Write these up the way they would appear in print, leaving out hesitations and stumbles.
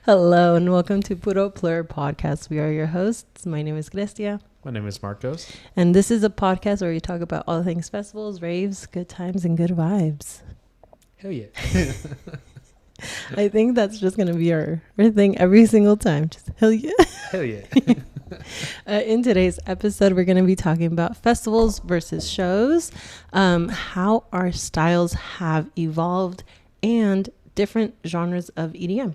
Hello and welcome to Puro, Plur podcast. We are your hosts. My name is Crestia. My name is Marcos. And this is a podcast where we talk about all things festivals, raves, good times, and good vibes. Hell yeah. I think that's just going to be our thing every single time. Just hell yeah. Hell yeah. In today's episode, we're going to be talking about festivals versus shows, how our styles have evolved, and different genres of EDM.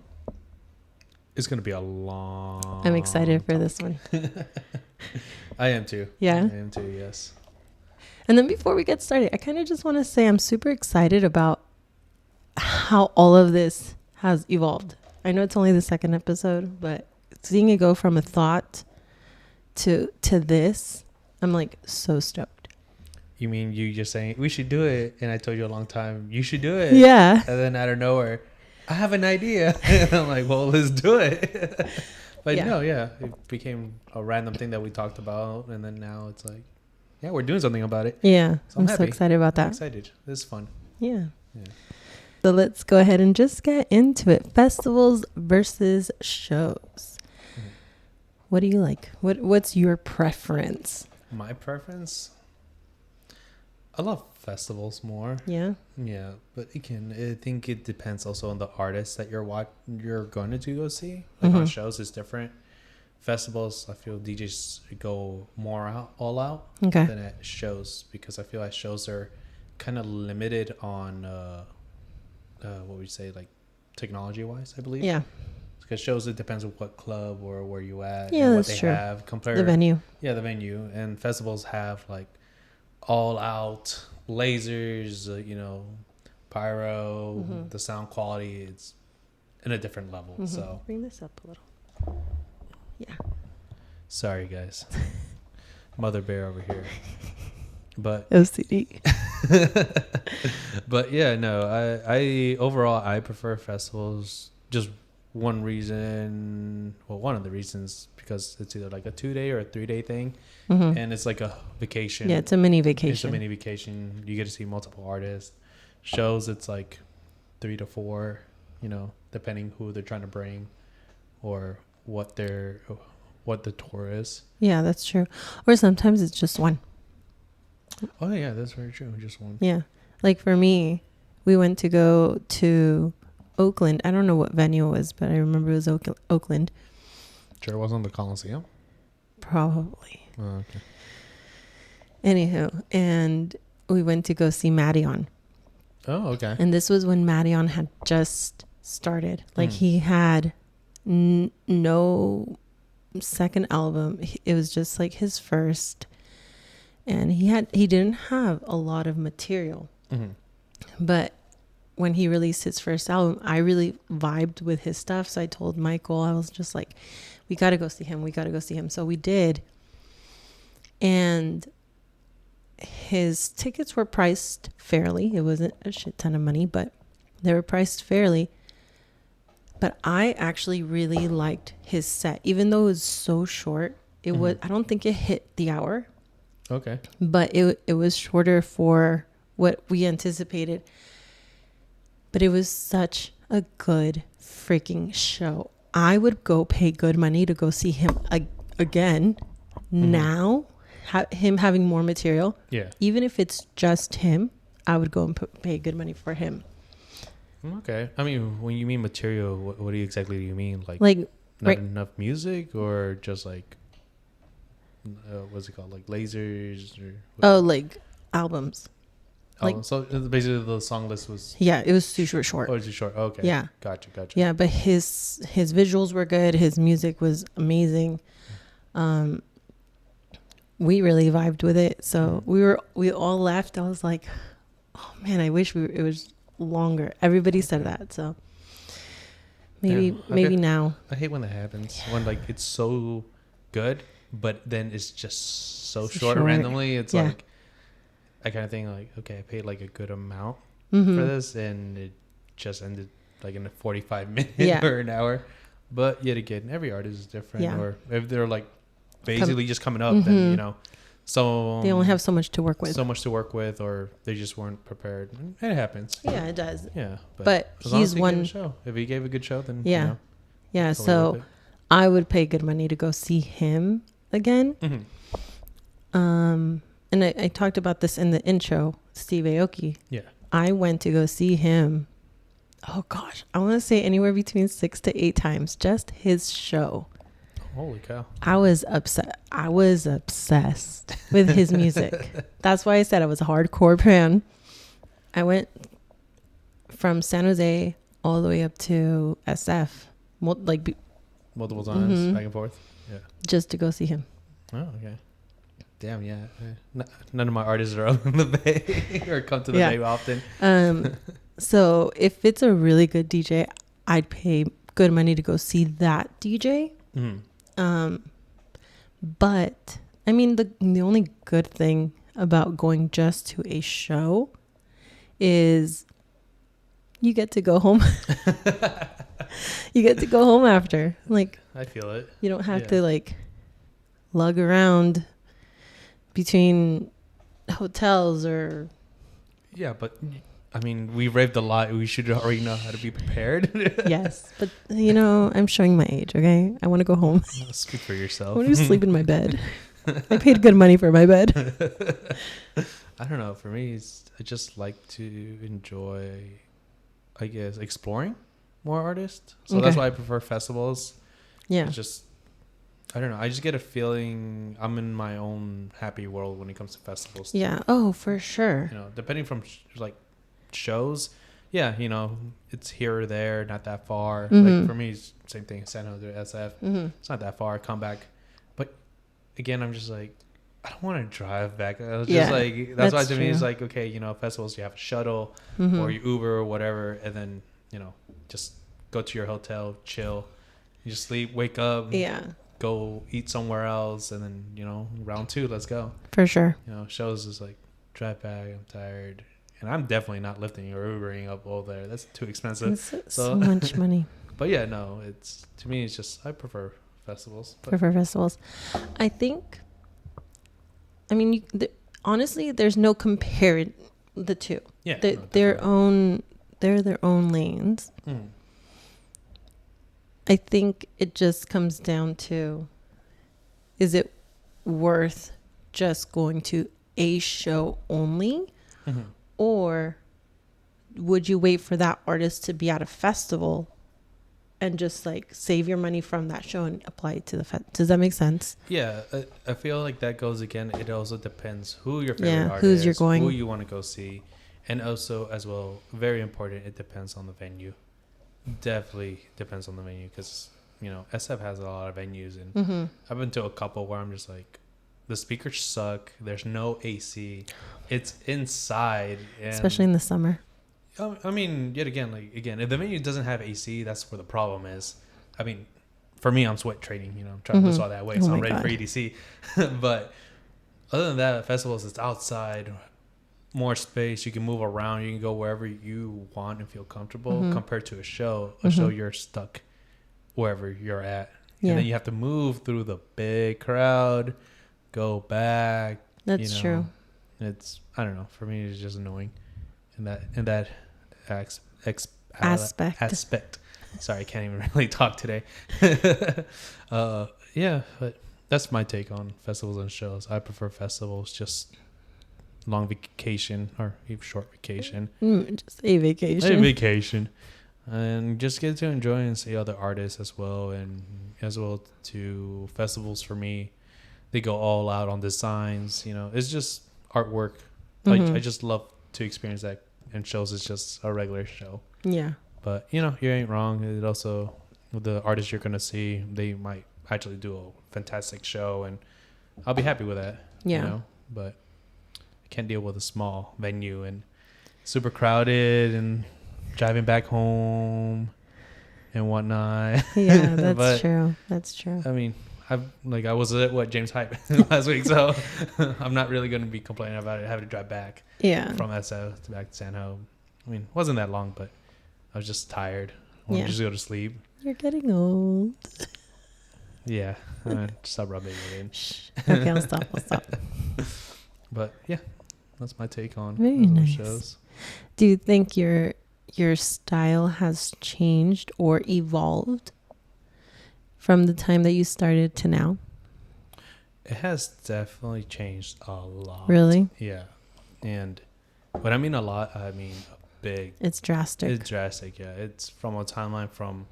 It's going to be a long... I'm excited for this one. I am too. Yeah? I am too, yes. And then before we get started, I kind of just want to say I'm super excited about how all of this has evolved. I know it's only the second episode, but seeing it go from a thought to this, I'm like so stoked. You mean you just saying, we should do it, and I told you a long time, you should do it. Yeah. And then out of nowhere, I have an idea. And I'm like, well, let's do it. But Yeah. no, yeah, it became a random thing that we talked about, and then now it's like, yeah, we're doing something about it. Yeah. So I'm so happy. excited about I'm that. excited. This is fun. Yeah. Yeah. So let's go ahead and just get into it. Festivals versus shows. Mhm. What do you like? What's your preference? My preference? I love festivals more. Yeah. Yeah, but again, I think it depends also on the artist that you're going to go see. Like on shows, it's different. Festivals, I feel DJs go more all out Okay. than at shows, because I feel like shows are kind of limited on what would you say, like technology wise, I believe. Yeah. Because shows, it depends on what club or where you at, Yeah, and what that's they true. have compared. The venue. Yeah, the venue. And festivals have like all out lasers, pyro, the sound quality, it's in a different level. So Bring this up a little. Yeah. sorry guys. Mother bear over here. But OCD. but yeah, no, I overall I prefer festivals. Just one reason, well, one of the reasons, because it's either like a 2-day or a 3-day thing, and it's like a vacation. Yeah, it's a mini It's vacation. a mini vacation. You get to see multiple artists. Shows, it's like 3 to 4, depending who they're trying to bring or what the tour is. Yeah, that's true. Or sometimes it's just one. Oh yeah, that's very true. Just one. Yeah. Like for me, we went to go to Oakland. I don't know what venue it was, but I remember it was Oakland. Sure, it wasn't the Coliseum. Probably. Oh, okay. Anywho, and we went to go see Maddion. Oh, okay. And this was when Maddion had just started. Like he had no second album. It was just like his first. And he didn't have a lot of material. But when he released his first album, I really vibed with his stuff. So I told Michael, I was just like, we got to go see him. We got to go see him. So we did. And his tickets were priced fairly. It wasn't a shit ton of money, but they were priced fairly. But I actually really liked his set, even though it was so short. It was, I don't think it hit the hour, Okay. but it was shorter for what we anticipated. But it was such a good freaking show. I would go pay good money to go see him again now. Him having more material, Yeah. even if it's just him, I would go and pay good money for him. Okay. I mean, when you mean material, what exactly do you mean? Like not right. enough music, or just like what's it called, like lasers, or Oh, like albums. like, like- so basically the song list was Yeah, it was super short. oh, it's just short. Okay. Yeah. Gotcha. Yeah, but his visuals were good. His music was amazing. We really vibed with it. So we all left. I was like, oh man, I wish it was longer. Everybody said that. So maybe now. I hate when that happens. When like it's so good, but then it's just so short randomly. It's like I kind of think like, okay, I paid like a good amount for this, and it just ended like in a 45 minute or an hour. But yet again, every artist is different. Yeah. Or if they're like basically just coming up, then so They only have so much to work with. or they just weren't prepared. It happens. Yeah, it does. Yeah, But as long he's as he gave one a show. If he gave a good show, then Yeah. Yeah. Totally So I would pay good money to go see him again. And I talked about this in the intro, Steve Aoki. Yeah. I went to go see him. Oh gosh, I want to say anywhere between 6 to 8 times. Just his show. Holy cow. I was obsessed with his music. That's why I said I was a hardcore fan. I went from San Jose all the way up to SF, Multiple times, back and forth. Yeah. just to go see him. Oh, okay. Damn, yeah. None of my artists are up in the Bay or come to the Bay often. So if it's a really good DJ, I'd pay good money to go see that DJ. But I mean, the only good thing about going just to a show is you get to go home. You get to go home after. Like, I feel it. You don't have to lug around between hotels or. Yeah, but I mean, we raved a lot. We should already know how to be prepared. Yes, but I'm showing my age. Okay, I want to go home. Speak for yourself. I want to sleep in my bed. I paid good money for my bed. I don't know. For me, I just like to enjoy, I guess, exploring more artists. So that's why I prefer festivals. Yeah. It's just, I don't know. I just get a feeling I'm in my own happy world when it comes to festivals. Yeah. Oh, for sure. Depending from shows, it's here or there, not that far. Like for me, it's same thing. San Jose, SF. It's not that far. Come back, but again, I'm just like, I don't want to drive back. I was just like, that's why to me it's like, okay, festivals, you have a shuttle or you Uber or whatever, and then just go to your hotel, chill, you just sleep, wake up, go eat somewhere else, and then round 2, let's go. For sure. Shows is like, drive back, I'm tired. And I'm definitely not lifting or Ubering up all there. That's too expensive. It's so much money. But yeah, no, to me, it's just, I prefer festivals. I think, honestly, there's no comparing the two. Yeah. They're their own lanes. I think it just comes down to, is it worth just going to a show only? Or would you wait for that artist to be at a festival and just save your money from that show and apply it to the Does that make sense? Yeah, I feel like that goes again. It also depends who your favorite artist who's is, you're going, who you want to go see, and also as well, very important. It depends on the venue. Definitely depends on the venue because SF has a lot of venues, and I've been to a couple where I'm just like, the speakers suck. There's no AC. It's inside, especially in the summer. I mean, yet again, if the venue doesn't have AC, that's where the problem is. I mean, for me, I'm sweat trading. I'm trying to lose all that weight, so I'm ready for EDC. But other than that, festivals, it's outside, more space. You can move around. You can go wherever you want and feel comfortable. Compared to a show, you're stuck wherever you're at, and then you have to move through the big crowd, go back. That's true. It's, I don't know. For me, it's just annoying in that aspect. Sorry, I can't even really talk today. Yeah, but that's my take on festivals and shows. I prefer festivals, just long vacation or even short vacation. Just a vacation. And just get to enjoy and see other artists as well. And as well to festivals for me, they go all out on designs. It's just artwork. I just love to experience that, and shows is just a regular show. Yeah. But you ain't wrong. It also, with the artists you're gonna see, they might actually do a fantastic show, and I'll be happy with that. Yeah. But I can't deal with a small venue and super crowded and driving back home and whatnot. Yeah, that's true. That's true. I mean, I was at James Hype last week, so I'm not really going to be complaining about it having to drive back from SF to back to San Jose. I mean, it wasn't that long, but I was just tired. I wanted to just go to sleep. You're getting old. Yeah. Stop rubbing it in. Okay, I'll stop. But yeah, that's my take on those shows. Do you think your style has changed or evolved from the time that you started to now? It has definitely changed a lot. Really? Yeah. And when I mean a lot, I mean big. It's drastic. It's drastic, yeah. It's from a timeline from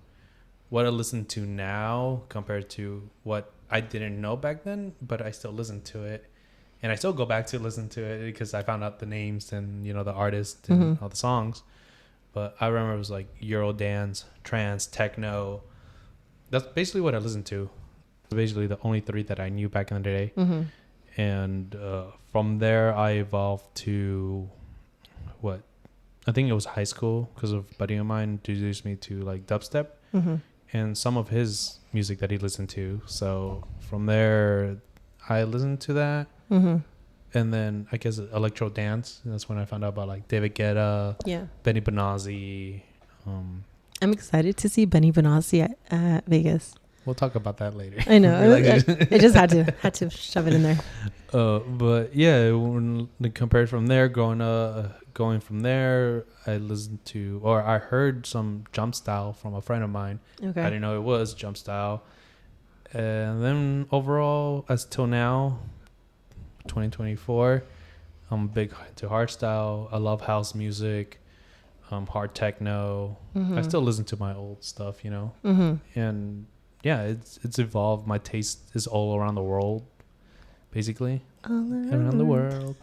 what I listen to now compared to what I didn't know back then, but I still listen to it. And I still go back to listen to it because I found out the names and, the artists and all the songs. But I remember it was like Eurodance, trance, techno. That's basically what I listened to. Basically the only three that I knew back in the day. And from there, I evolved to what? I think it was high school because of a buddy of mine introduced me to like dubstep and some of his music that he listened to. So from there, I listened to that. And then I guess electro dance. That's when I found out about like David Guetta, Benny Benassi. I'm excited to see Benny Benassi at Vegas. We'll talk about that later. I know. I just had to shove it in there. But yeah, when compared from there, going from there, I listened to, or I heard some jump style from a friend of mine. Okay. I didn't know it was jump style. And then overall, as till now, 2024, I'm big into hardstyle. I love house music, hard techno. I still listen to my old stuff, and yeah, it's evolved. My taste is all around the world, basically, around the world,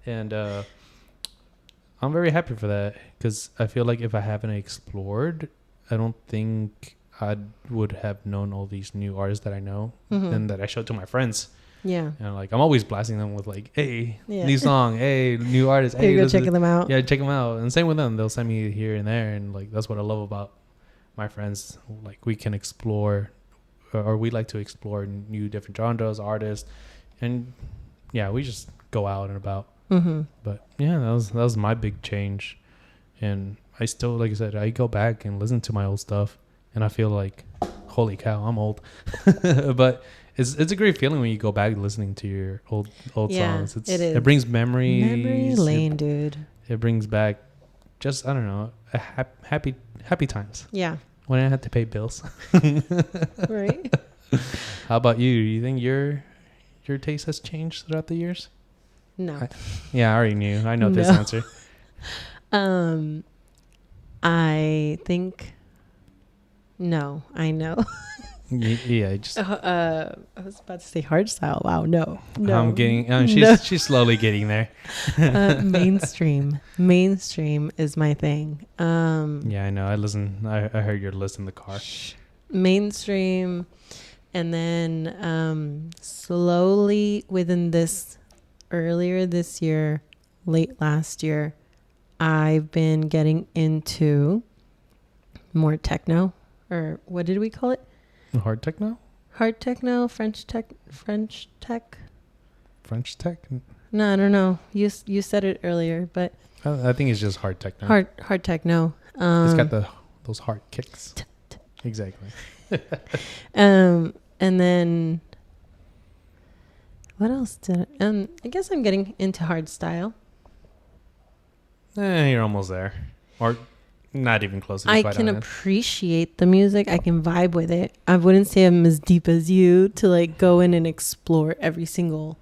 and I'm very happy for that because I feel like if I haven't explored, I don't think I would have known all these new artists that I know and that I showed to my friends. Yeah. And like I'm always blasting them with like, hey, new song, hey, new artist, hey, go checking them out. Yeah, check them out. And same with them. They'll send me here and there, and like that's what I love about my friends. Like we can explore, or we like to explore new different genres, artists, and yeah, we just go out and about. But yeah, that was my big change, and I still, like I said, I go back and listen to my old stuff, and I feel like, holy cow, I'm old. But it's a great feeling when you go back listening to your old songs. It is. It brings memories. Memory lane, dude. It brings back just, I don't know, happy times. Yeah. When I had to pay bills. Right. How about you? You think your taste has changed throughout the years? No. I already knew. I know this answer. I think no. I know. Yeah, just. I was about to say hardstyle. Wow, no. I'm getting. She's slowly getting there. Mainstream is my thing. Yeah, I know. I heard your list in the car. Mainstream, and then slowly within earlier this year, late last year, I've been getting into more techno, or what did we call it? Hard techno? Hard techno, French tech. French tech? No, I don't know. You said it earlier, but I think it's just hard techno. Hard techno. It's got those hard kicks. Exactly. And then what else did I guess I'm getting into hard style. You're almost there. Or not even close. I can appreciate the music. I can vibe with it. I wouldn't say I'm as deep as you to like go in and explore every single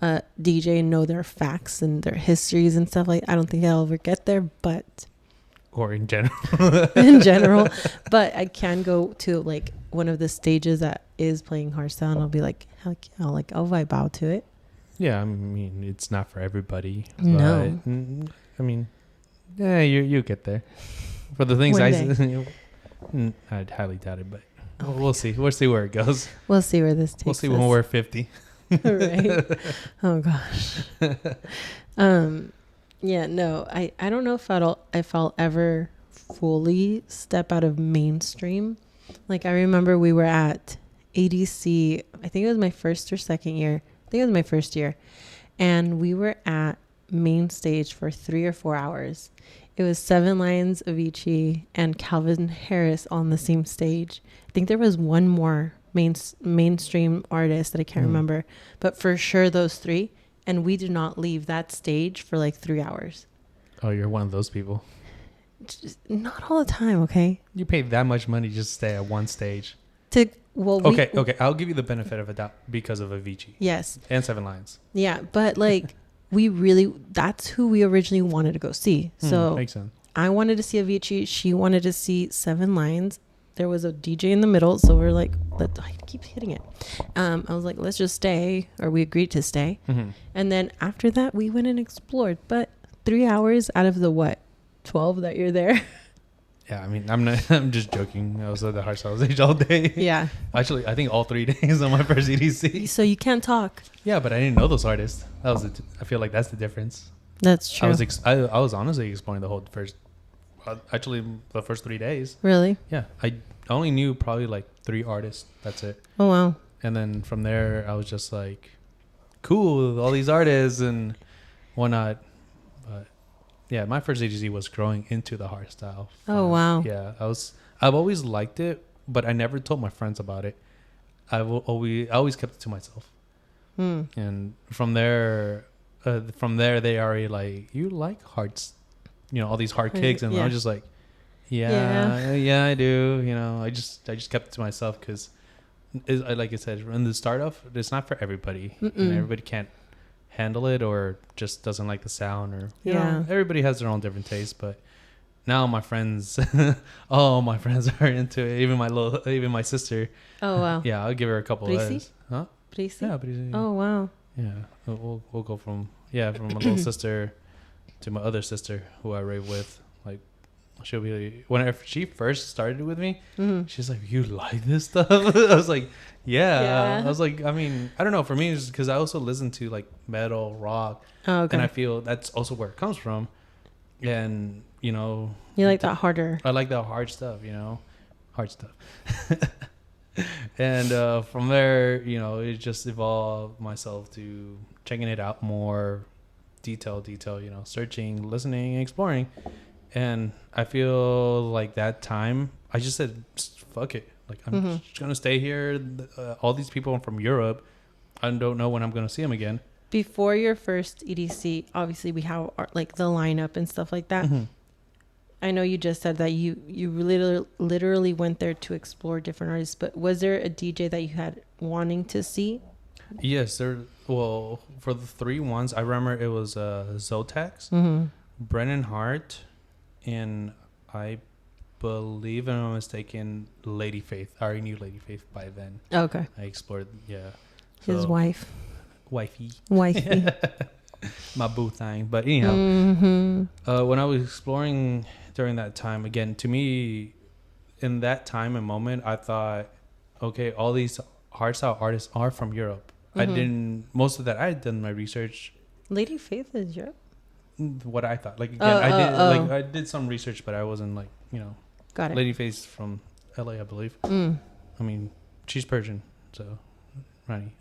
DJ and know their facts and their histories and stuff like. I don't think I'll ever get there, but or in general. But I can go to like one of the stages that is playing hardstyle and I'll be like, heck yeah, I'll vibe out to it. Yeah, I mean it's not for everybody. No. But, I mean, yeah, you get there. For the things I'd highly doubt it, but we'll see. We'll see where it goes. We'll see where this takes us. We'll see when we're 50. Right. Oh gosh. Yeah, no, I don't know if I'll ever fully step out of mainstream. Like I remember we were at ADC, I think it was my first or second year. I think it was my first year. And we were at main stage for 3 or 4 hours. It was 7 Lions of Avicii and Calvin Harris on the same stage. I think there was one more mainstream artist that I can't remember, but for sure those 3. And we did not leave that stage for like 3 hours. Oh, you're one of those people. Just not all the time, okay? You paid that much money just to stay at one stage. Okay. I'll give you the benefit of a doubt because of Avicii. Yes. And Seven Lions. Yeah, but like that's who we originally wanted to go see. So makes sense. I wanted to see Avicii. She wanted to see Seven Lions. There was a DJ in the middle, so we're like, I keep hitting it. I was like, let's just stay, or we agreed to stay. Mm-hmm. And then after that, we went and explored. But 3 hours out of the 12 that you're there. Yeah, I mean, I'm just joking. I was at the hardstyle stage all day. Yeah. Actually, I think all 3 days on my first EDC. So you can't talk. Yeah, but I didn't know those artists. That was I feel like that's the difference. That's true. I was honestly exploring the whole the first 3 days. Really? Yeah, I only knew probably like 3 artists. That's it. Oh wow. And then from there, I was just like, cool, all these artists and whatnot. But yeah, my first AGC was growing into the hardstyle. Oh wow. Yeah, I've always liked it, but I never told my friends about it. I always kept it to myself. And from there, they already like, you like hearts, all these hard kicks, and I was just like, yeah, I do. I just kept it to myself because, like I said, in the start off, it's not for everybody. Everybody can't handle it or just doesn't like the sound, or everybody has their own different taste. But now my friends, all my friends are into it. Even my sister. Oh wow. Yeah, I'll give her a couple of those. Huh? Prissy? Yeah, Prissy. Oh wow. Yeah, we'll go from my little sister to my other sister who I rave with. Like, she'll be whenever she first started with me, she's like, "You like this stuff?" I was like, yeah. I was like, I mean, I don't know. For me, it's because I also listen to like metal, rock, and I feel that's also where it comes from. And you like that harder. I like that hard stuff. Hard stuff. And from there, it just evolved myself to checking it out more detail, searching, listening, exploring. And I feel like that time I just said, fuck it. Like, I'm just going to stay here. All these people are from Europe. I don't know when I'm going to see them again. Before your first EDC, obviously we have like the lineup and stuff like that. I know you just said that you literally went there to explore different artists, but was there a DJ that you had wanting to see? Yes, well, for the 3 ones, I remember it was Zotax, Brennan Hart, and I believe, if I'm not mistaken, Lady Faith. I already knew Lady Faith by then. Okay. I explored, his wife. Wifey. My boo thing. But anyhow, when I was exploring during that time, again, to me, in that time and moment, I thought, okay, all these hardstyle artists are from Europe. I had done my research. Lady Faith is Europe? What I thought. Like, again, I did some research, but I wasn't like, Got it. Lady Faith from LA, I believe. I mean, she's Persian, so Ronnie.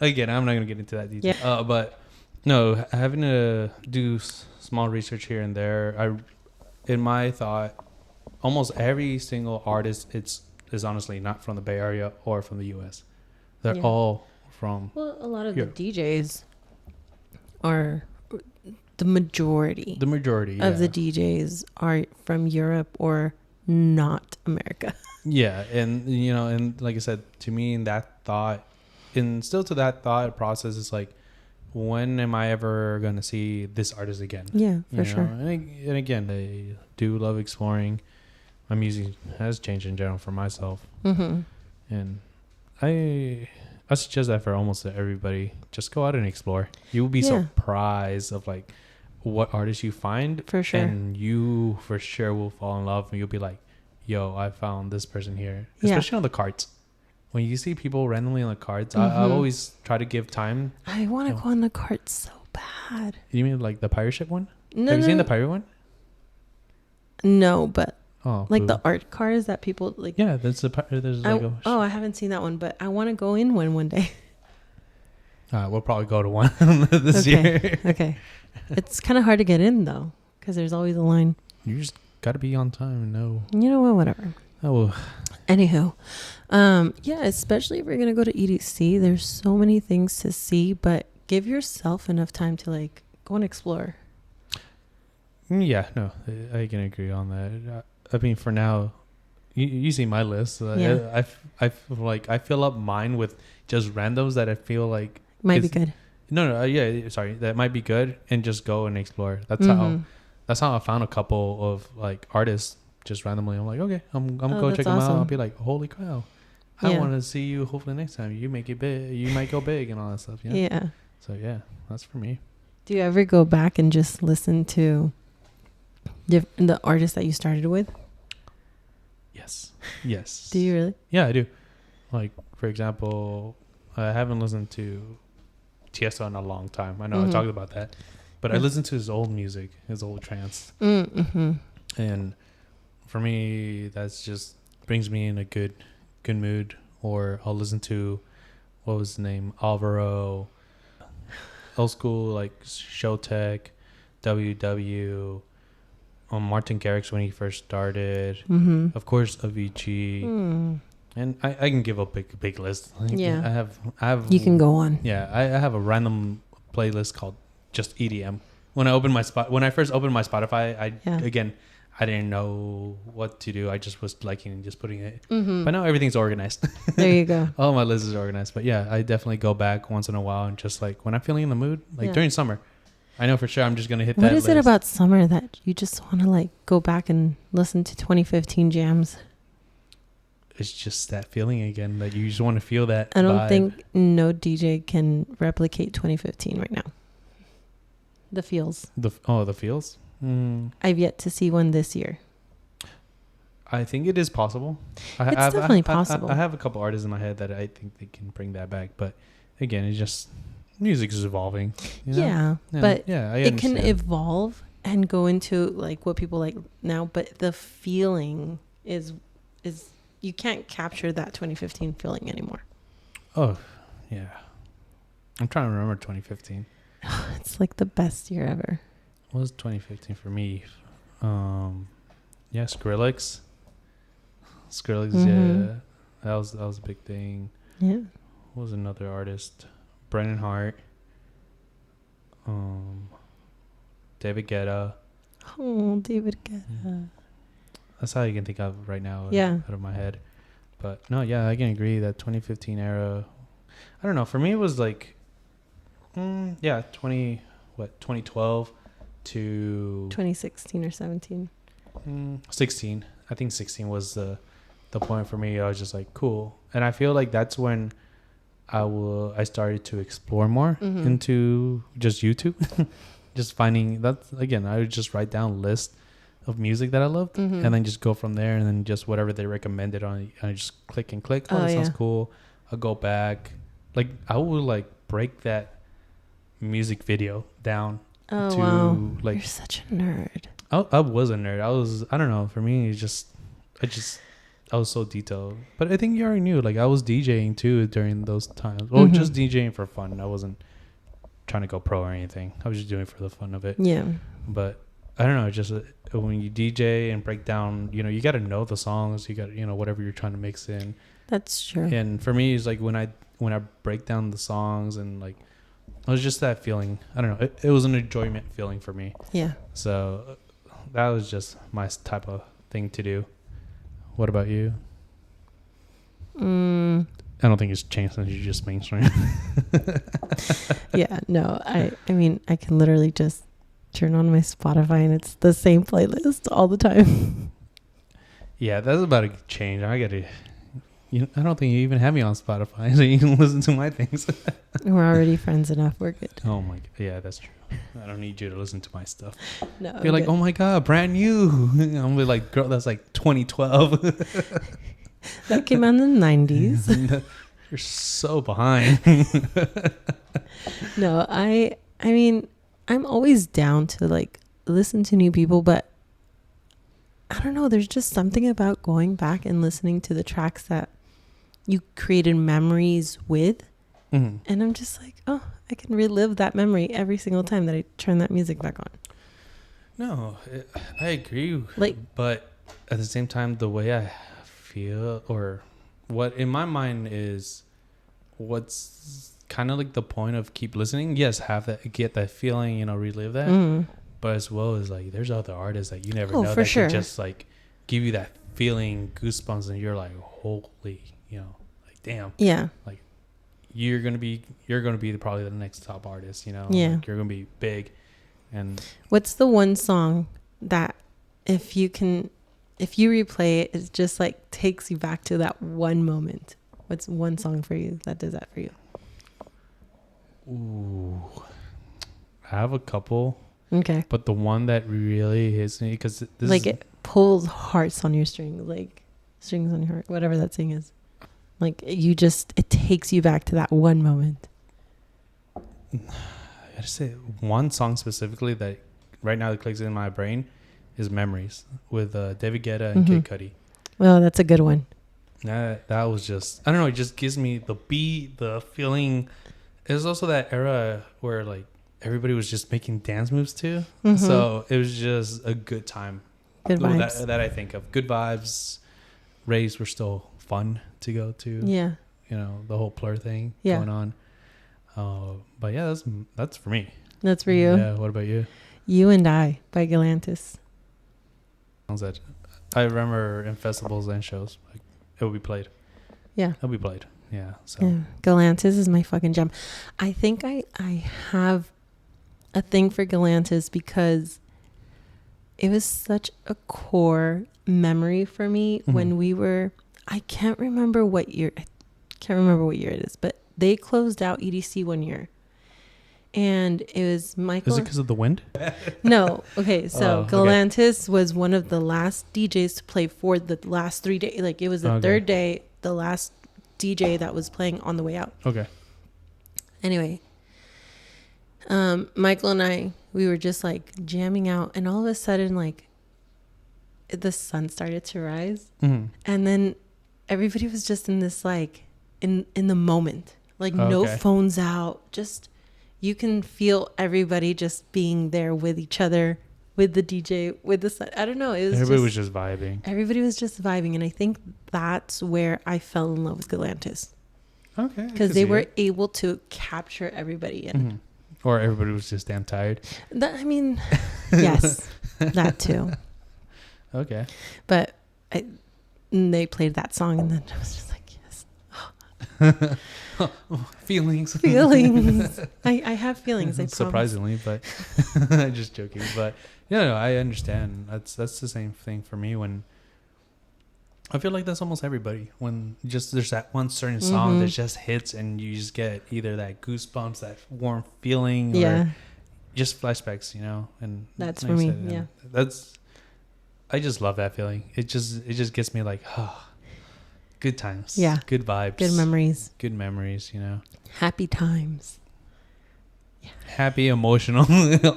Again, I'm not going to get into that detail. Yeah. But no, having to do small research here and there, in my thought, almost every single artist is honestly not from the Bay Area or from the U.S. They're all from a lot of Europe. The DJs are the majority. The majority of the DJs are from Europe or not America. Yeah, and and like I said, to me, in that thought, and still to that thought process, is like, when am I ever going to see this artist again? Yeah, for sure. And again, I do love exploring. My music has changed in general for myself. And I suggest that for almost everybody. Just go out and explore. You will be surprised of like what artists you find. For sure. And you for sure will fall in love, and you'll be like, yo, I found this person here. Especially on the carts. When you see people randomly on the carts, I always try to give time. I want to go on the cart so bad. You mean like the pirate ship one? No, Have you seen the pirate one? No, but like boo. the art cars that people like. Yeah, there's I haven't seen that one, but I want to go in one day. We'll probably go to one this year. Okay. It's kind of hard to get in though, because there's always a line. You just got to be on time and know. You know what? Whatever. Oh. Anywho, especially if we're gonna go to EDC, there's so many things to see, but give yourself enough time to like go and explore. Yeah, no, I can agree on that. I mean, for now, you see my list. Yeah. I fill up mine with just randoms that I feel like Might be good. No, yeah, sorry, that might be good, and just go and explore. Mm-hmm. That's how I found a couple of like artists just randomly. I'm like, okay, I'm go check them out. I'll be like, holy cow, I want to see you. Hopefully next time you make it big, you might go big and all that stuff. Yeah. Yeah. So yeah, that's for me. Do you ever go back and just listen to the artists that you started with? Yes. Do you really? Yeah, I do. Like, for example, I haven't listened to Tiesto in a long time. I know I talked about that, but I listened to his old music, his old trance, and for me, that's just brings me in a good mood. Or I'll listen to, what was his name, Alvaro, old school like Showtech, WW. Martin Garrix when he first started. Of course, Avicii. And I can give a big list. Yeah. I have. You can go on. Yeah, I have a random playlist called just EDM. When I first opened my Spotify, I didn't know what to do. I just was liking and just putting it. But now everything's organized. There you go. All my lists is organized. But yeah, I definitely go back once in a while and just like when I'm feeling in the mood, like during summer. I know for sure I'm just going to hit that list. What is it about summer that you just want to like go back and listen to 2015 jams? It's just that feeling again that you just want to feel that I don't vibe. think no DJ can replicate 2015 right now. The feels. The feels? I've yet to see one this year. I think it is possible. It's definitely possible. I have a couple artists in my head that I think they can bring that back. But again, it's just... music is evolving. You know? Yeah, and but it can evolve and go into like what people like now. But the feeling is you can't capture that 2015 feeling anymore. Oh, yeah. I'm trying to remember 2015. It's like the best year ever. What was 2015 for me? Yeah, Skrillex. Yeah, that was a big thing. Yeah. What was another artist? Brennan Hart, David Guetta. Oh, David Guetta. That's all you can think of right now out of my head. But no, yeah, I can agree that 2015 era, I don't know. For me, it was like, 2012 to 2016 or 17. 16. I think 16 was the point for me. I was just like, cool. And I feel like that's when I started to explore more into just YouTube. Just finding that, again, I would just write down a list of music that I loved and then just go from there, and then just whatever they recommended on, I just click. Oh, that sounds cool. I'll go back. Like I would like break that music video down to wow. like, you're such a nerd. I was a nerd. I don't know. For me, I was so detailed. But I think you already knew. Like, I was DJing, too, during those times. Well, just DJing for fun. I wasn't trying to go pro or anything. I was just doing it for the fun of it. Yeah. But, I don't know. Just when you DJ and break down, you got to know the songs. You got, whatever you're trying to mix in. That's true. And for me, it's like when I break down the songs and, like, it was just that feeling. I don't know. It was an enjoyment feeling for me. Yeah. So, that was just my type of thing to do. What about you? I don't think it's changed since you just mainstream. Yeah, no. I mean, I can literally just turn on my Spotify and it's the same playlist all the time. Yeah, that's about to change. I don't think you even have me on Spotify, so you can listen to my things. We're already friends enough. We're good. Oh my God. Yeah, that's true. I don't need you to listen to my stuff. No. You're like, oh my God, brand new. I'm like, girl, that's like 2012. That came out in the 90s. You're so behind. No, I mean, I'm always down to like listen to new people, but I don't know. There's just something about going back and listening to the tracks that you created memories with. And I'm just like, oh, I can relive that memory every single time that I turn that music back on. No, I agree. Like, but at the same time, the way I feel, or what in my mind is, what's kind of like the point of keep listening. Yes, get that feeling, relive that. But as well as like, there's other artists that you never know that can just like give you that feeling goosebumps and you're like, holy, like damn. Yeah. Like you're gonna be probably the next top artist, Yeah. Like, you're gonna be big. And what's the one song that if you replay it, it just like takes you back to that one moment? What's one song for you that does that for you? Ooh, I have a couple. Okay. But the one that really hits me, because this like it pulls hearts on your strings, like strings on your heart, whatever that thing is. Like it takes you back to that one moment. I gotta say one song specifically that right now that clicks in my brain is "Memories" with David Guetta and Kid Cudi. Well, that's a good one. That was just, I don't know, it just gives me the beat, the feeling. It was also that era where like everybody was just making dance moves too. So it was just a good time. Good vibes. That I think of. Good vibes. Raves were still fun to go to. Yeah. The whole Plur thing going on. But yeah, that's for me. That's for you. Yeah. What about you? You and I by Galantis. That I remember in festivals and shows, like, it would be played. Yeah. It'll be played. Yeah. So yeah. Galantis is my fucking gem. I think I have a thing for Galantis because it was such a core memory for me when we were, I can't remember what year it is, but they closed out EDC one year. And it was Michael. Is it because of the wind? No. Okay. So Galantis was one of the last DJs to play for the last 3 days. Like it was the third day, the last DJ that was playing on the way out. Okay. Anyway, Michael and I, we were just like jamming out, and all of a sudden, like the sun started to rise, and then everybody was just in this like in the moment, like no phones out, just you can feel everybody just being there with each other, with the DJ, with the sun. I don't know. It was everybody was just vibing. Everybody was just vibing, and I think that's where I fell in love with Galantis. Okay. Because they were able to capture everybody in. Or everybody was just damn tired. Yes, that too. Okay. But they played that song, and then I was just like, yes. Feelings. I have feelings. I surprisingly, but I'm just joking. But I understand. That's the same thing for me when I feel like that's almost everybody. When just there's that one certain song that just hits and you just get either that goosebumps, that warm feeling, or just flashbacks, And that's for me. I just love that feeling. It just gets me like, good times. Yeah. Good vibes. Good memories. Good memories, Happy times. Yeah. Happy, emotional,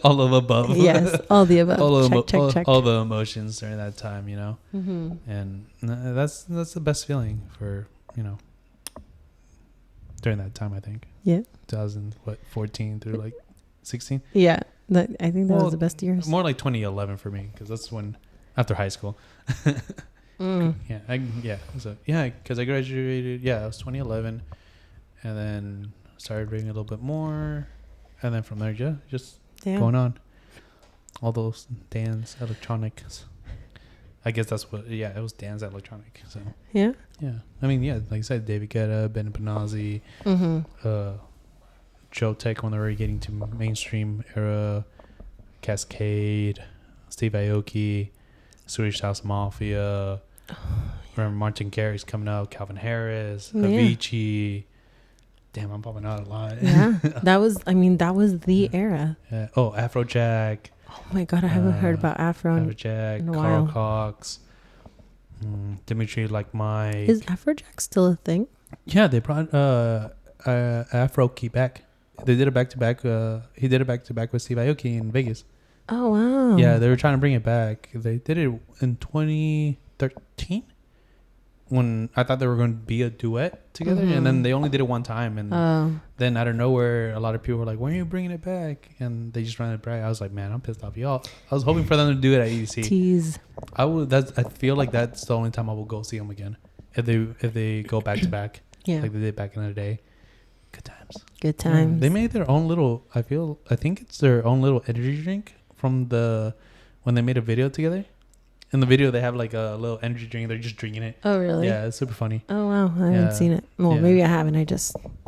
all of above. Yes, all the above. Check. All the emotions during that time, And that's the best feeling for, during that time, I think. Yeah. 2014 through like 16. Yeah. I think that was the best years. More like 2011 for me, because that's when, after high school. So because I graduated. Yeah, it was 2011, and then started reading a little bit more, and then from there, just going on. All those dance electronics. I guess that's what. Yeah, it was dance electronic. So yeah. I mean, like I said, David Guetta, Ben Benazzi, Joe Tech when they were getting to mainstream era, Cascade, Steve Aoki, Swedish House Mafia. Remember Martin Garrix coming out, Calvin Harris, Avicii. Damn, I'm popping out a lot. Yeah, that was the era. Yeah. Oh, Afrojack. Oh my God, I haven't heard about Afrojack, in a Carl while. Cox, Dimitri Like Mike. Is Afrojack still a thing? Yeah, they brought Afro Key back. They did a back to back. He did a back to back with Steve Aoki in Vegas. Oh wow. Yeah, they were trying to bring it back. They did it in 2013 when I thought they were going to be a duet together, and then they only did it one time, and then out of nowhere, a lot of people were like, "When are you bringing it back?" And they just ran it back. I was like, "Man, I'm pissed off, y'all." I was hoping for them to do it at EDC. Tease. I feel like that's the only time I will go see them again if they go back to back. Yeah, like they did back in the day. Good times. Good times. Yeah, they made their own little. I think it's their own little energy drink from when they made a video together. In the video, they have like a little energy drink. They're just drinking it. Oh, really? Yeah, it's super funny. Oh, wow. I haven't seen it. Well, maybe I haven't.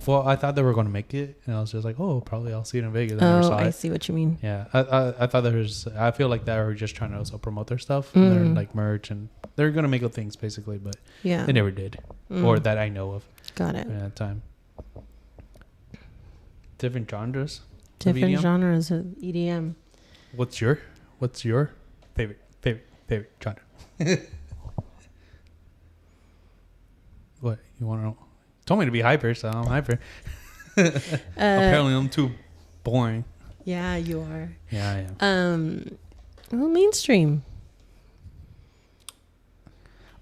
Well, I thought they were going to make it, and I was just like, oh, probably I'll see it in Vegas. I never saw I it. see what you mean. Yeah, I thought I feel like they were just trying to also promote their stuff, their like merch, and they're going to make things basically, but they never did, or that I know of. Got it. At that time. Different genres. Different genres of EDM. What's your favorite genre? What you want to know? Told me to be hyper, so I'm hyper. Apparently, I'm too boring. Yeah, you are. Yeah, I am. Well, mainstream.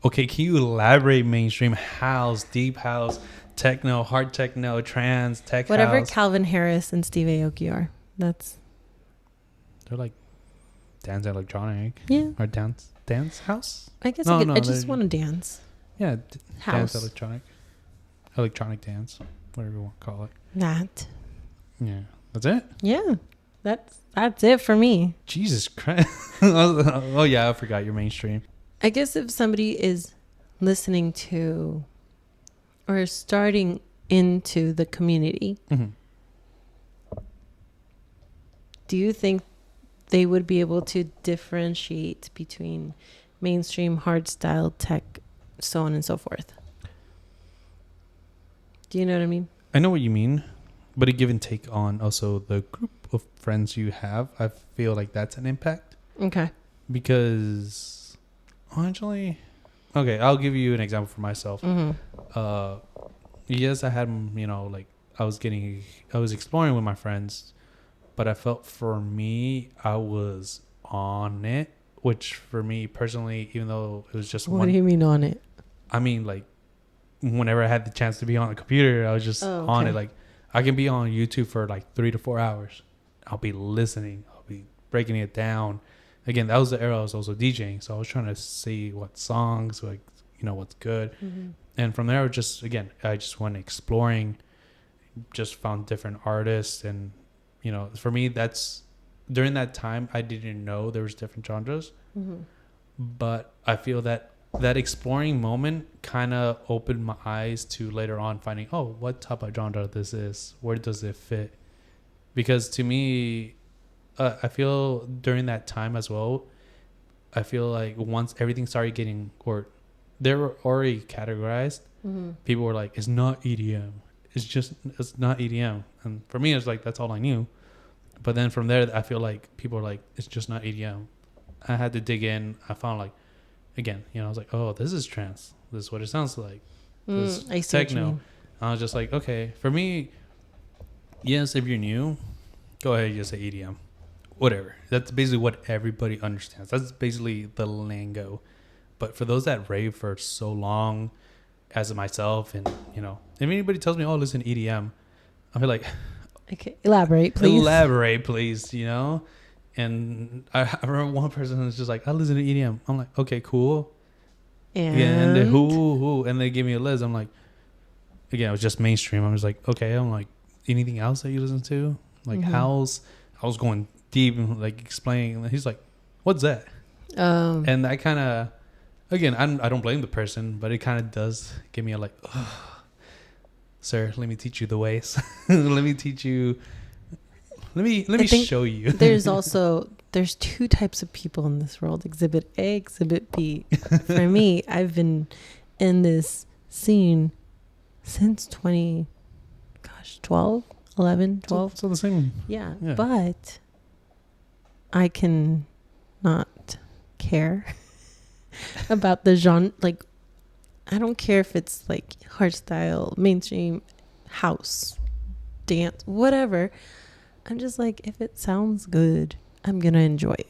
Okay, can you elaborate? Mainstream house, deep house, techno, hard techno, trance, tech whatever house. Calvin Harris and Steve Aoki are. They're like dance electronic. Yeah. Or dance house. I guess I just want to dance. Yeah, house. Dance electronic dance, whatever you want to call it. That. Yeah, that's it. Yeah, that's it for me. Jesus Christ! Oh yeah, I forgot you're mainstream. I guess if somebody is listening to or starting into the community, do you think they would be able to differentiate between mainstream, hardstyle, tech, so on and so forth? Do you know what I mean? I know what you mean, but a give and take on also the group of friends you have. I feel like that's an impact. Okay. Because actually, okay, I'll give you an example for myself. Yes, I had, like I was exploring with my friends, but I felt for me, I was on it, which for me personally, even though it was just What do you mean on it? I mean, like, whenever I had the chance to be on a computer, I was just on it. Like, I can be on YouTube for like 3 to 4 hours. I'll be listening. I'll be breaking it down. Again, that was the era I was also DJing. So I was trying to see what songs, like, what's good. And from there, I just went exploring, just found different artists. And, for me, during that time, I didn't know there was different genres. But I feel that exploring moment kind of opened my eyes to later on finding, what type of genre this is, where does it fit? Because to me, I feel during that time as well, I feel like once everything started getting, or they were already categorized, people were like, it's not EDM, it's not EDM. And for me, it's like, that's all I knew. But then from there, I feel like people are like, it's just not EDM. I had to dig in. I found like, again, I was like, oh, this is trance. This is what it sounds like. This I see techno. I was just like, okay, for me, yes, if you're new, go ahead and just say EDM. Whatever. That's basically what everybody understands. That's basically the lingo. But for those that rave for so long, as myself, and, if anybody tells me, oh, listen to EDM, I feel like, okay, elaborate, please. And I remember one person was just like, I listen to EDM. I'm like, okay, cool. And who? And they gave me a list. I'm like, again, it was just mainstream. I was like, okay. I'm like, anything else that you listen to? Like house? I was going deep and like explaining. And he's like, what's that? And I kind of, again, I don't blame the person, but it kind of does give me a like, sir, let me teach you the ways. Let me teach you. Let me show you. There's two types of people in this world: Exhibit A, Exhibit B. For me, I've been in this scene since 12, 11, 12. So the same. Yeah, but I can not care about the genre. Like, I don't care if it's like hardstyle, mainstream, house, dance, whatever. I'm just like, if it sounds good, I'm gonna enjoy it.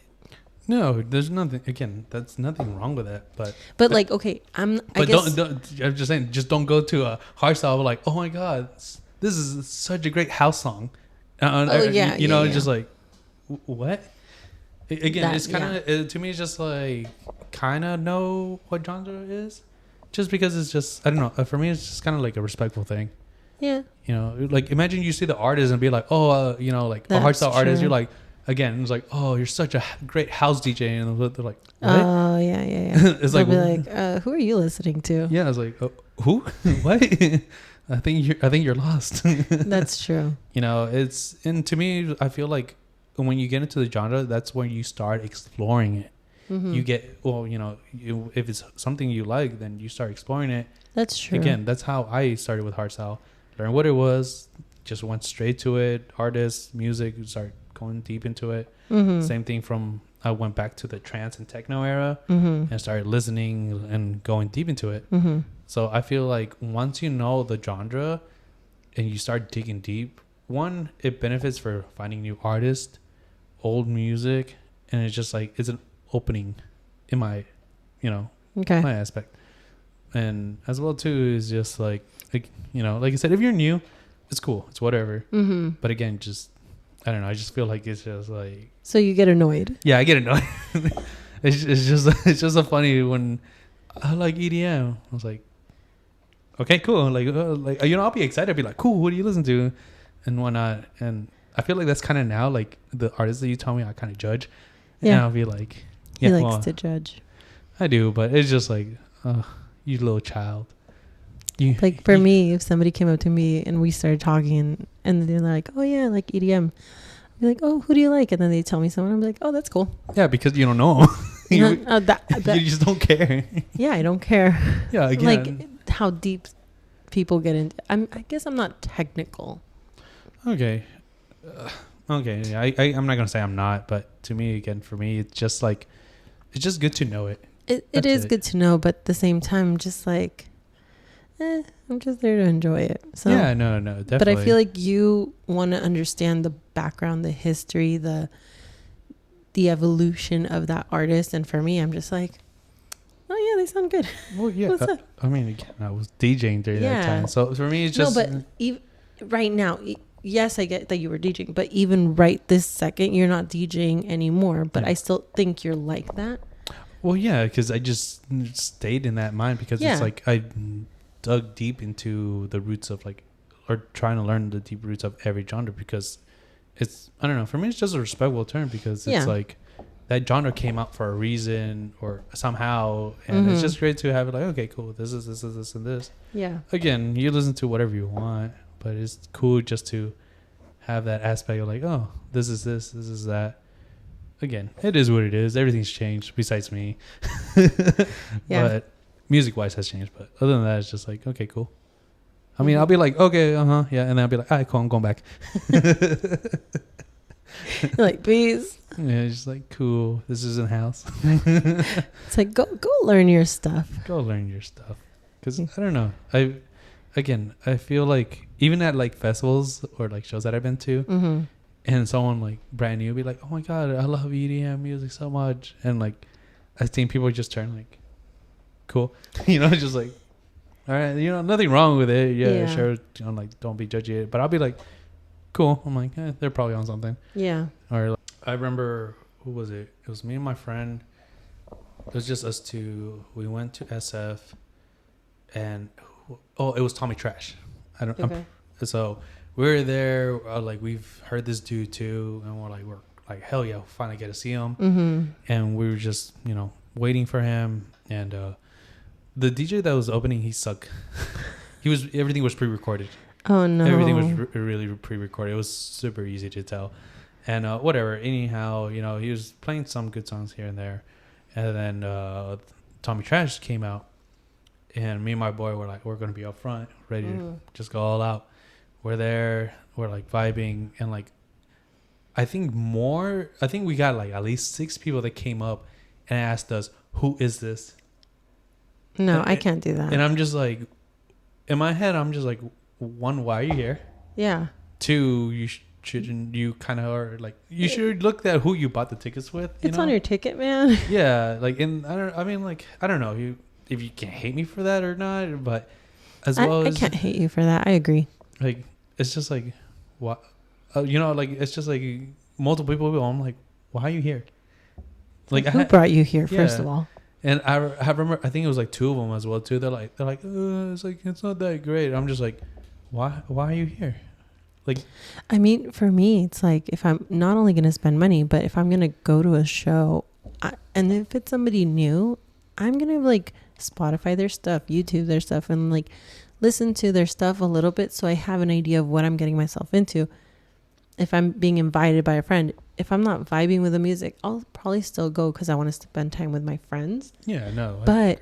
No, there's nothing. Again, that's nothing wrong with that. But like, okay, I'm just saying, just don't go to a hardstyle like, oh my god, this is such a great house song. Just like, what? Again, it's kind of to me. It's just like kind of know what genre it is, just because it's just, I don't know. For me, it's just kind of like a respectful thing. Yeah. Like imagine you see the artist and be like, oh, like a hardstyle artist. You're like, again, it was like, oh, you're such a great house DJ, and they're like, what? Oh yeah. It's They'll like, be like, who are you listening to? yeah, I was like, who? What? I think you're lost. That's true. You know, and to me, I feel like when you get into the genre, that's when you start exploring it. Mm-hmm. You get, well, you know, if it's something you like, then you start exploring it. That's true. Again, that's how I started with hardstyle. Learned what it was, just went straight to it. Artists, music, start going deep into it. Mm-hmm. Same thing I went back to the trance and techno era Mm-hmm. and started listening and going deep into it. Mm-hmm. So I feel like once you know the genre and you start digging deep, one, it benefits for finding new artists, old music, and it's just like, it's an opening in my, you know, my aspect. And as well too is just like, you know, like I said, if you're new, it's cool, it's whatever. Mm-hmm. But again, just, I don't know, I just feel like it's just like, so you get annoyed. yeah, I get annoyed. it's just a funny when I like EDM. I was like, okay, cool. Like you know, I'll be excited. I'll be like, cool. What do you listen to, and whatnot. And I feel like that's kind of now like the artists that you tell me I kind of judge. Yeah, and I'll be like, yeah, he likes to judge. I do, but it's just like, you little child. Like for me, if somebody came up to me and we started talking, and they're like, oh yeah, I like EDM. I'd be like, oh, who do you like? And then they tell me someone. I'm like, oh, that's cool. Yeah, because you don't know. you you just don't care. Yeah, I don't care. Yeah, again. Like how deep people get into. I guess I'm not technical. Okay. Okay. Yeah, I'm not gonna say I'm not, but to me, again, for me, it's just like, it's just good to know it. It is good to know, but at the same time, just like, I'm just there to enjoy it. So yeah, no, definitely. But I feel like you want to understand the background, the history, the evolution of that artist. And for me, I'm just like, oh yeah, they sound good. Well, yeah. What's up? I mean, again, I was DJing during that time, so for me, it's just no. But right now, yes, I get that you were DJing, but even right this second, you're not DJing anymore. But I still think you're like that. Well, yeah, because I just stayed in that mind because it's like I dug deep into the roots of like, or trying to learn the deep roots of every genre, because it's, I don't know, for me it's just a respectable term, because it's like that genre came out for a reason or somehow, and it's just great to have it like, okay, cool, this and this. Yeah. Again, you listen to whatever you want, but it's cool just to have that aspect of like, oh, this is that. Again, it is what it is. Everything's changed besides me. But music wise has changed. But other than that, it's just like, okay, cool. I mean, I'll be like, okay, yeah. And then I'll be like, all right, cool, I'm going back. You're like, please. Yeah, just like, cool. This isn't house. It's like, go learn your stuff. Go learn your stuff. Because I don't know. I feel like even at like festivals or like shows that I've been to, and someone like brand new be like, oh my God, I love EDM music so much. And like, I think people just turn like, cool. You know, just like, all right, you know, nothing wrong with it. Yeah, sure. You know, like, don't be judgy. But I'll be like, cool. I'm like, they're probably on something. Yeah. Or like, I remember, who was it? It was me and my friend. It was just us two. We went to SF, and it was Tommy Trash. So we were there. Like, we've heard this dude too, and we're like, hell yeah, we'll finally get to see him. And we were just, you know, waiting for him. And the DJ that was opening, he sucked. Everything was pre-recorded. Oh no! Everything was really pre-recorded. It was super easy to tell. And whatever. Anyhow, you know, he was playing some good songs here and there. And then Tommy Trash came out, and me and my boy were like, we're gonna be up front, ready to just go all out. We're there. We're like vibing, and like, I think we got like at least 6 people that came up and asked us, "Who is this?" No, I can't do that. And I'm just like, in my head, I'm just like, 1, why are you here? Yeah. 2, you kind of are like, you should look at who you bought the tickets with. It's on your ticket, man. Yeah, like, and I don't know if you can hate me for that or not, but I can't hate you for that. I agree. Like, it's just like, what, you know, like, it's just like multiple people. I'm like, why are you here? Like, who brought you here? First of all. And I remember, I think it was like 2 of them as well too. They're like, it's like, it's not that great. I'm just like, why are you here? Like, I mean, for me, it's like if I'm not only going to spend money, but if I'm going to go to a show, and if it's somebody new, I'm going to like Spotify their stuff, YouTube their stuff, and like listen to their stuff a little bit so I have an idea of what I'm getting myself into. If I'm being invited by a friend, if I'm not vibing with the music, I'll probably still go because I want to spend time with my friends. yeah, no. But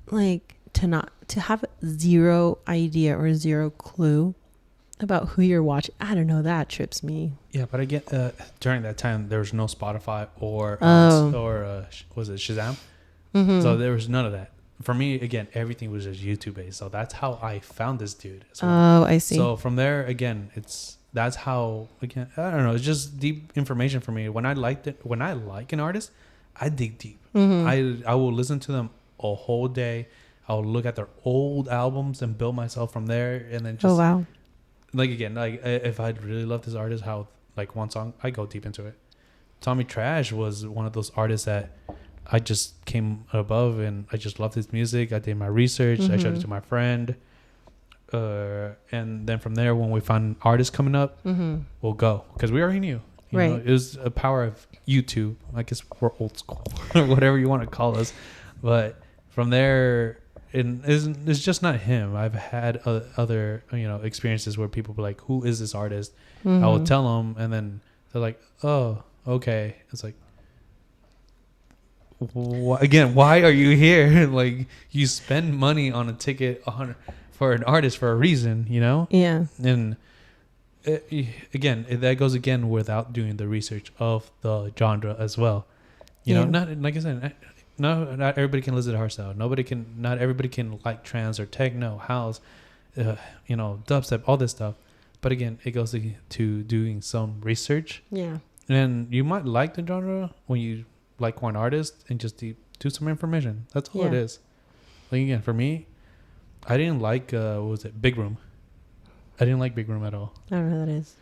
like to have zero idea or zero clue about who you're watching, I don't know, that trips me. Yeah, but again, during that time there was no Spotify or was it Shazam? Mm-hmm. So there was none of that. For me, again, everything was just YouTube based. So that's how I found this dude as well. Oh, I see. So from there, again, that's how, again, I don't know, it's just deep information for me. When I like an artist, I dig deep. Mm-hmm. I will listen to them a whole day. I'll look at their old albums and build myself from there, and then just Oh wow. like, again, like if I really love this artist, how like one song, I go deep into it. Tommy Trash was one of those artists that I just came above, and I just loved his music. I did my research. I showed it to my friend. And then from there, when we found artists coming up, we'll go. Because we already knew. You know, it was a power of YouTube. I guess we're old school or whatever you want to call us. But from there, it's just not him. I've had other experiences where people be like, who is this artist? I will tell them, and then they're like, oh, okay. It's like, again, why are you here? Like, you spend money on a ticket for an artist for a reason, Yeah. And again, that goes again without doing the research of the genre as well. Not like I said, not everybody can listen to hardstyle. Not everybody can like trance or techno, house, dubstep, all this stuff. But again, it goes to doing some research. Yeah. And you might like the genre when you like one artist, and just do some information. That's all it is. Like, again, for me, I didn't like what was it, Big Room. I didn't like Big Room at all. I don't know who that is.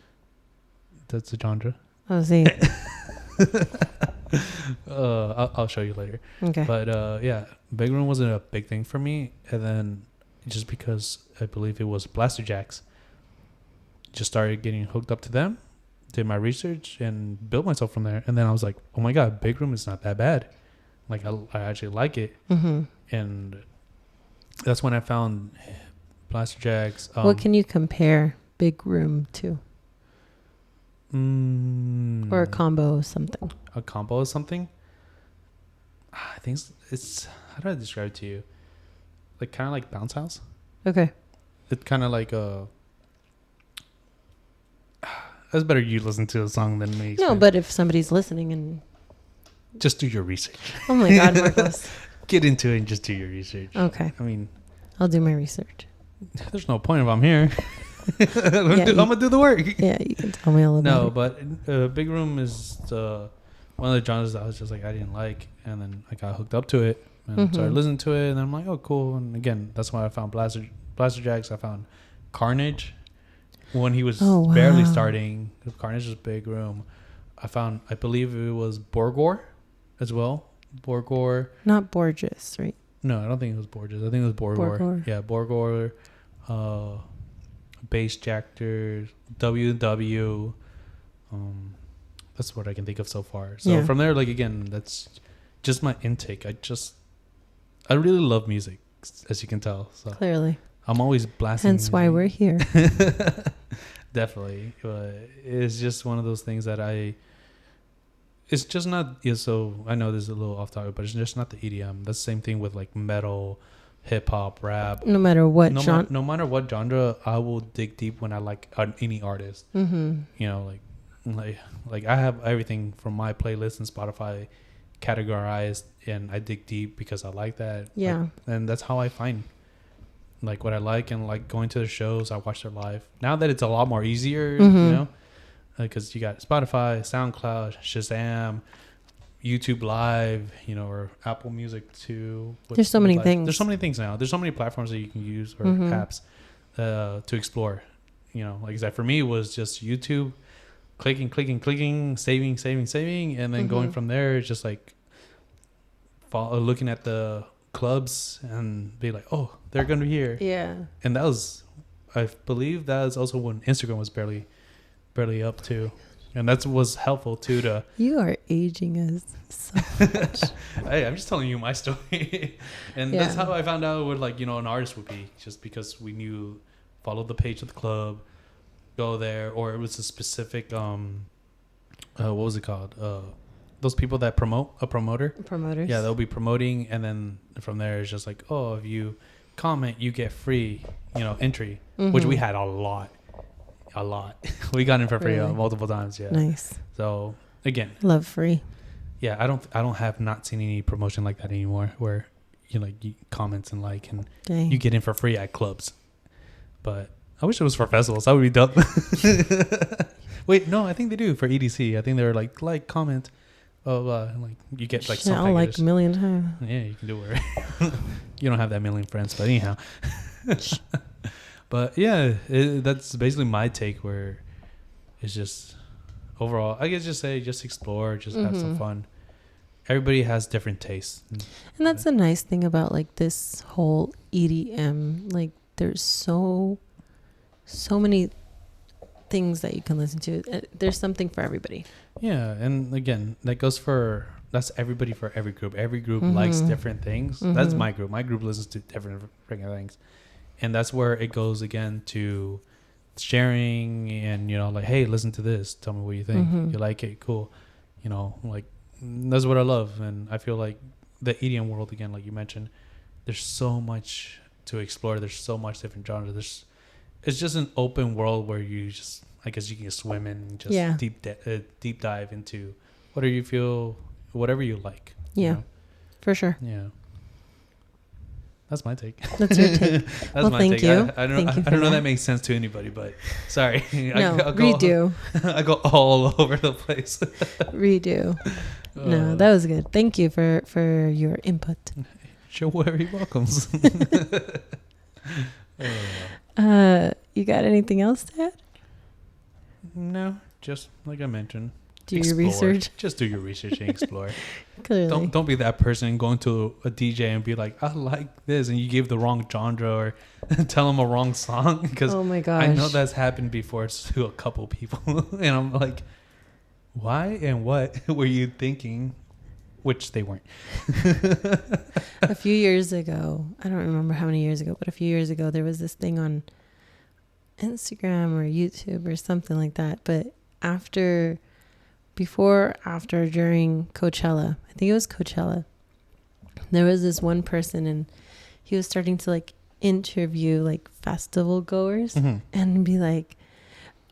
That's a genre. Oh, see. I'll show you later. Okay. But yeah, Big Room wasn't a big thing for me, and then just because I believe it was Blaster Jacks, just started getting hooked up to them. Did my research and built myself from there, and then I was like, oh my god, Big Room is not that bad. Like, I actually like it. And that's when I found Blaster Jacks. What can you compare Big Room to? Or a combo of something? A combo of something? I think it's how do I describe it to you? Like, kind of like Bounce House. Okay. It's kind of like a... It's better you listen to a song than me. No, but if somebody's listening and... Just do your research. Oh my God, Marcos. Get into it and just do your research. Okay. I mean... I'll do my research. There's no point if I'm here. I'm going to do the work. Yeah, you can tell me all about it. No, but Big Room is one of the genres that I was just like, I didn't like. And then I got hooked up to it and started listening to it. And then I'm like, oh, cool. And again, that's when I found Blaster Jacks. I found Carnage. When he was barely starting, Carnage was Big Room. I believe it was Borgor as well. Borgor. Not Borges, right? No, I don't think it was Borges. I think it was Borgor. Yeah, Borgor. Bass Jackers. W&W. That's what I can think of so far. So from there, like, again, that's just my intake. I really love music, as you can tell. So clearly. I'm always blasting. Hence why we're here. Definitely. It's just one of those things that it's just not, so I know this is a little off topic, but it's just not the EDM. That's the same thing with like metal, hip hop, rap. No matter what genre. No matter what genre, I will dig deep when I like any artist. Like I have everything from my playlist and Spotify categorized, and I dig deep because I like that. Yeah. And that's how I find like what I like, and like going to the shows. I watch their live now that it's a lot more easier, because you got Spotify, SoundCloud, Shazam, YouTube Live, or Apple Music too. There's so many things. There's so many things now. There's so many platforms that you can use or apps to explore. Like I said, for me, it was just YouTube, clicking, saving, and then going from there. It's just like looking at the clubs and be like, oh, they're gonna be here. Yeah. And that was I believe that is also when Instagram was barely up too. And that was helpful too to... You are aging us so much. Hey, I'm just telling you my story. And that's how I found out what, like, you know, an artist would be. Just because we knew, follow the page of the club, go there. Or it was a specific, what was it called? Those people that promote, a promoter. Promoters. Yeah, they'll be promoting. And then from there, it's just like, oh, if you comment, you get free, you know, entry. Mm-hmm. Which we had a lot. We got in for free multiple times. Yeah. Nice. So again, love free. Yeah, I don't have not seen any promotion like that anymore where you like you comments and like and you get in for free at clubs. But I wish it was for festivals. That would be dope. Wait, no, I think they do for EDC. I think they're like comment, and like you get like some I'll like a million times. Yeah, you can do it. You don't have that million friends, but anyhow. But yeah, that's basically my take. Where it's just overall, I guess just explore, just have some fun. Everybody has different tastes, and that's the nice thing about like this whole EDM. Like, there's so many things that you can listen to. There's something for everybody. Yeah, and again, that's everybody for every group. Every group likes different things. That's my group. My group listens to different things. And that's where it goes again to sharing and, you know, like, hey, listen to this. Tell me what you think. You like it? Cool. You know, like, that's what I love. And I feel like the EDM world, again, like you mentioned, there's so much to explore. There's so much different genres. It's just an open world where you just, I guess you can swim in and just deep dive into whatever you like. Yeah, you know? For sure. Yeah. That's my take. That's your take. That's my thank take. you. I don't know if that makes sense to anybody, but sorry. No, redo. I go all over the place. Redo. No, that was good. Thank you for your input. You're very welcome. You got anything else to add? No, just like I mentioned. Do your research. Just do your research and explore. Clearly. Don't be that person going to a DJ and be like, I like this, and you give the wrong genre or tell them a wrong song. Because oh my gosh, I know that's happened before to a couple people, and I'm like, why and what were you thinking? Which they weren't. A few years ago, I don't remember how many years ago, but a few years ago, there was this thing on Instagram or YouTube or something like that. But before, after, during Coachella, I think it was Coachella, there was this one person and he was starting to like interview like festival goers and be like,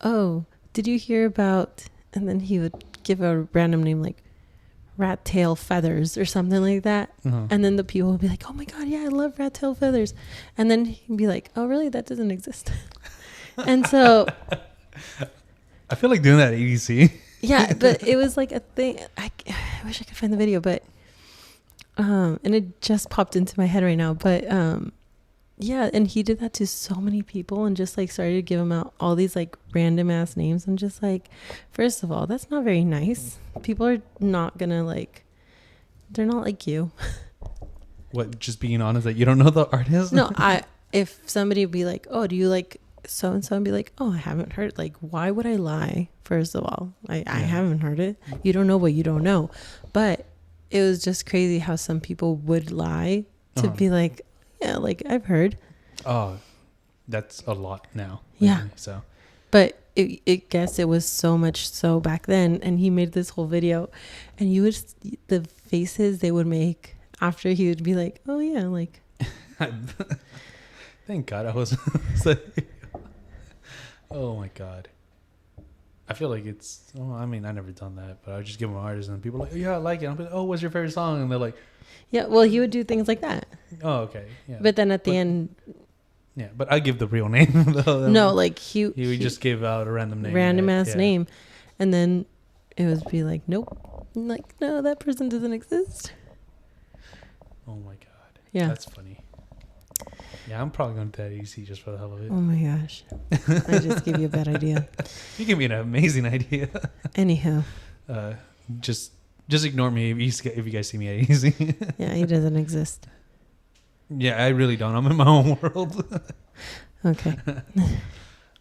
oh, did you hear about, and then he would give a random name like Rat Tail Feathers or something like that. And then the people would be like, oh my God, yeah, I love Rat Tail Feathers. And then he'd be like, oh really? That doesn't exist. And so I feel like doing that at EDC. Yeah, but it was like a thing. I wish I could find the video, but and it just popped into my head right now. But yeah, and he did that to so many people and just like started to give them out all these like random ass names. I'm just like, first of all, that's not very nice. People are not gonna like, they're not like you. What, just being honest that you don't know the artist? No, if somebody would be like, oh, do you like so and so, and be like, oh, I haven't heard. Like, why would I lie? First of all, I haven't heard it. You don't know what you don't know. But it was just crazy how some people would lie to be like, yeah, like I've heard. Oh, that's a lot now. Yeah. So, but it guess it was so much so back then. And he made this whole video, and the faces they would make after he would be like, oh yeah, like. Thank God I was. Oh my God. I feel like it's, I mean, I never done that, but I would just give them artists and people are like, oh, yeah, I like it. I'm like, oh, what's your favorite song? And they're like, yeah, well, he would do things like that. Oh, okay. Yeah. But then at the end. Yeah, but I give the real name. No, like he would just give out a random name. Random ass name. And then it would be like, nope. I'm like, no, that person doesn't exist. Oh my God. Yeah. That's funny. Yeah, I'm probably going to that EC just for the hell of it. Oh my gosh. I just gave you a bad idea. You gave me an amazing idea. Anyhow. Just ignore me if you guys see me at EC. Yeah, he doesn't exist. Yeah, I really don't. I'm in my own world. Okay.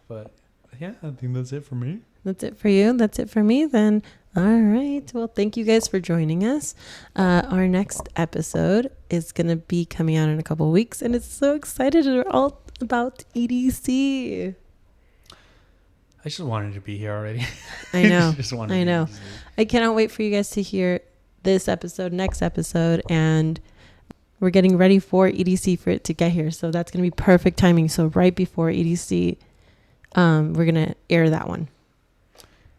But yeah, I think that's it for me. That's it for you. That's it for me then. All right. Well, thank you guys for joining us. Our next episode is going to be coming out in a couple of weeks, and it's so excited. We're all about EDC. I just wanted to be here already. I know. I know. I cannot wait for you guys to hear this episode, next episode, and we're getting ready for EDC for it to get here. So that's going to be perfect timing. So right before EDC, we're going to air that one.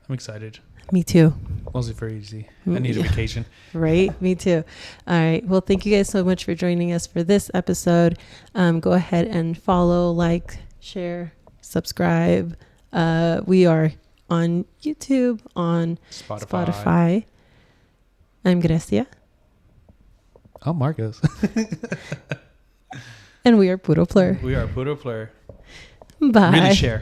I'm excited. Me too. Mostly for EDC. I need a vacation. Right? Me too. All right. Well, thank you guys so much for joining us for this episode. Go ahead and follow, like, share, subscribe. We are on YouTube, on Spotify. I'm Grecia. I'm Marcos. And we are Puro Plur. We are Puro Plur. Bye. Really share.